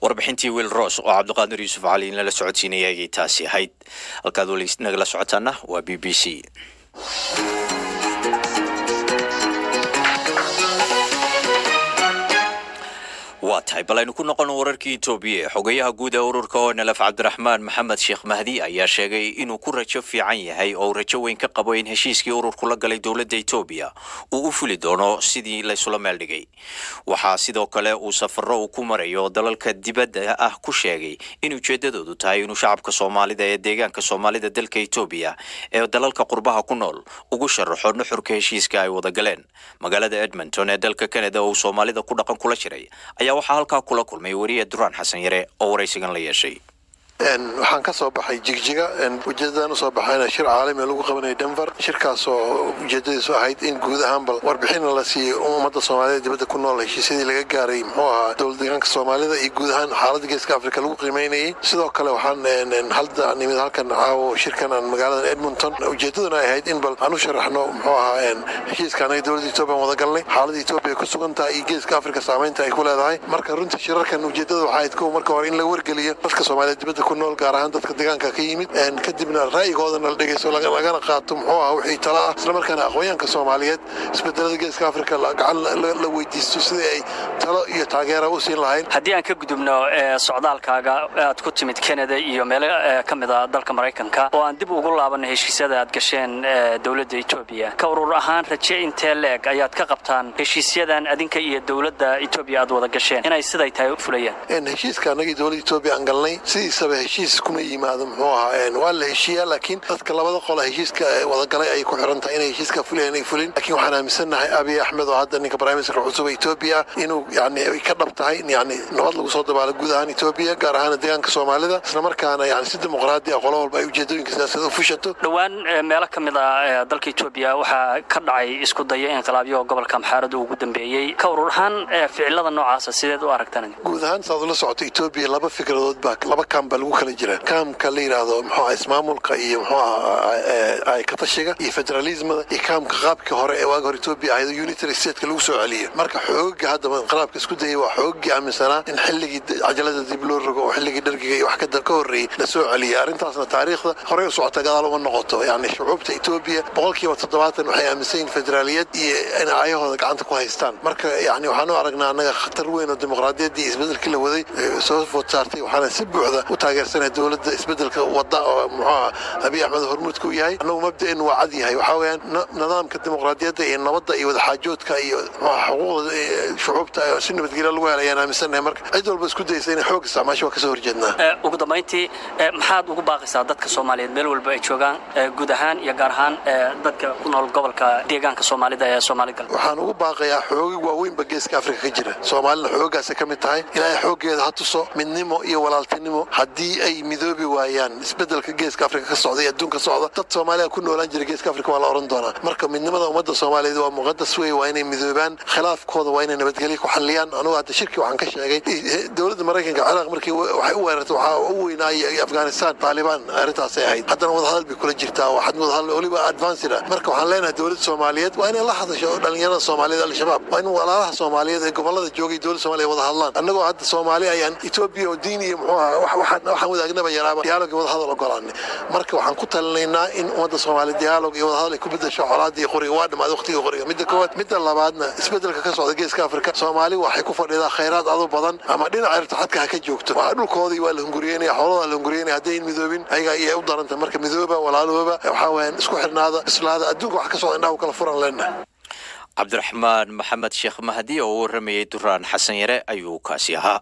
warbixintii Will Ross oo Cabdiqaadir Yuusuf Cali in la socodsiinayay taasi ahayd halkaad wali nagala socotaana waa BBC. waatahay balaynu ku noqon wararkii Itoobiya xogayaha guud ee ururka oo Nalaf Cabdiraxmaan Maxamed Sheekh Mahdi ayaa sheegay inuu ku rajo fiican yahay oo rajo weyn ka qabo in heshiiskii ururku la galay dawladda Itoobiya uu u fuli doono sidii la isla meel dhigay waxa sidoo kale uu safarro ku marayo dalalka dibadda ah ku sheegay in ujeedadoodu tahay inuu shacabka Soomaalida ee deegaanka Soomaalida dalka Itoobiya ee dalalka qurbaha ku nool ugu sharaxo nuxurka heshiiska ay wada galeen magaalada Edmonton ee dalka Canada oo Soomaalida ku dhaqan kula jiray waxa halka kula kulmay wariye Duraan Xasan Yare oo waraysigan la yeeshay waxaan ka soo baxay jigjiga ujeedadana soo baxayna shir caalami lagu qabanay Denver shirkaas oo ujeedadiisu ahayd in guud ahaan bal warbixin la siiyo ummadda Soomaaliyeed dibadda ku nool heshiisyadii laga gaaray dowladda Soomaalida iyo guud ahaan xaaladda Geeska Afrika lagu qiimeeyay sidoo kale waxaan halkan caawo shirkan magaalada Edmonton ujeedaduna ahayd in bal aanu sharaxno heshiiskan ay dowladda Itoobiya wada galnay xaaladda Itoobiya ku sugan tahay iyo Geeska Afrika saameynta ay ku leedahay marka runtii shirarkan ujeedadu waxay ahayd marka hore in la wargeliyo dadka Soomaaliyeed dibadda كنول قارهان dadka deegaanka ka yimid kadibna ra'yigoodana la dhageysto lagana qaato wixii tala ah isla markaana aqoonyahanka Soomaaliyeed isbedelada Geeska Afrika la weydiisto sidii ay talo iyo taageero u siin lahayn haddii aan ka gudubno socdaalkaaga aad ku timid Canada iyo meel ka mid ah dalka Mareykanka oo aan dib ugu laabanay heshiisyada aad gasheen dawladda Itoobiya ka urur ahaan raje intee leeg ayaad ka qabtaan heshiisyadan adinka iyo dawladda Itoobiya aad wada gasheen inay siday tahay u fulayaan heshiiska anaga dawladda Itoobiya aan galnay sidii heshiis kuma yimaado waa la heshiiyaa laakiin dadka labada qolo heshiiska wada galay ay ku xiran tahay inay heshiiska fuliyaan laakiin waxaan aaminsanahay Abiy Ahmed oo hadda ninka Prime Minister cusub ee Itoobiya inuu ka dhab tahay nabad lagu soo dabaalo guud ahaan Itoobiya gaar ahaan deegaanka Soomaalida isla markaana si dimuqraadi ah qolo walba ay ujeedooyinka siyaasadeed u fushato dhawaan meelo ka mid ah dalka Itoobiya waxa ka dhacay isku dayo inqilaabyo gobolka Amxaarada ugu dambeeyay ka urur ahaan ficilada noocaas sideed u aragtaan guud ahaan saad la socoto Itoobiya laba fikradood laba kamb lagu kala jira kaamka la yiraahdo ismaamulka iyo ay ka tashiga iyo federalismada iyo kaamka qaabkii hore ee waag hore Itoobiya ay unitary state lagu soo celiyo marka xoogga hadda inqilaabka isku dayay waa xoogga aaminsanaa in xilligii cajalada dib loo rogo oo xilligii dhargiga iyo wax ka horeeyay la soo celiyo arintaasna taariikhda hore u socota gadaal uma noqoto shucuubta Itoobiya 70% waxay aaminsan federaaliyad iyo in ayahooda gacanta ku haystaan marka waxaan u aragnaa anaga khatar weyn oo dimuqraadiyadda isbedelkii la waday soo food saartay waxaana si buuxda u taageersanay dawladda isbedelka wada oo Abiy Ahmed hormuudku yahay anuu mabda'in waa cad yahay waxa weeyaan nidaamka dimuqraadiyadda iyo nabadda iyo wada xaajoodka iyo xuquuqda shucuubta si nabadgelyo lagu helayo aaminsanay marka cid walba isku dayaysa in xoog isticmaasho ka soo horjeednaa ugu dambeyntii maxaad ugu baaqaysaa dadka Soomaaliyeed meel walba ay joogaan guud ahaan iyo gaar ahaan dadka ku nool gobolka deegaanka Soomaalida ee Soomaaliga waxaan ugu baaqayaa xoog waaweyn ba Geeska Afrika ka jira Soomaalina xoogaas ka mid tahay ilaahay xoogeeda ha tuso midnimo iyo walaaltinimo haddii ay midoobi waayaan isbedelka Geeska Afrika ka socday adduunka socda dad Soomaaliya ku noolaan jiray Geeska Afrika waa la oran doonaa marka midnimada ummadda Soomaaliyeed waa muqadas weey waa inay midoobaan khilaafkooda waa inay nabadgelyo ku xaliyaan anigu hadda shirkii waxaan ka sheegay dawladda Mareykanka Ciraaq markii waxay u weerartay waxa uu weynaayay Afghanistan Taliban arintaas ay ahayd haddana wada hadal bi kula jirtaa waxaad wada hadal waliba advanced marka waxaan leenahay dawladda Soomaaliyeed waa inay la hadasho dhalinyarada Soomaaliyeed al-shabaab waa in walaalaha Soomaaliyeed ee gobolada joogay dawladda Soomaaliyeed wada hadlaan anagoo hadda Soomaaliya ayaan Itoobiya oo diin iyo waxaan wadaagnaaba yaraaba dialoog wada hadal ogolaanay marka waxaan ku talinaynaa in ummadda Soomaaliyeed dialoog iyo wada hadal ay ku bedesho colaadii qoriga waa dhamaad waqtiga qoriga midda koowaad midda labaadna isbedelka ka socda Geeska Afrika Soomaali waxay ku fadhidaa khayraad aad u badan ama dhinaca irtixaadka ka joogto waa dhulkoodii waa la hunguriyeynaa xoolaha la hunguriyeynaa haday midoobin ayaga ay u daranta marka midooba walaalooba waxa weeyaan isku xirnaada islaada adduunka wax ka socda indhaha kala furan leenahay Cabdiraxmaan Maxamed Sheekh Mahdi oo waramayay Duraan Xasan Yare ayuu kaasi ahaa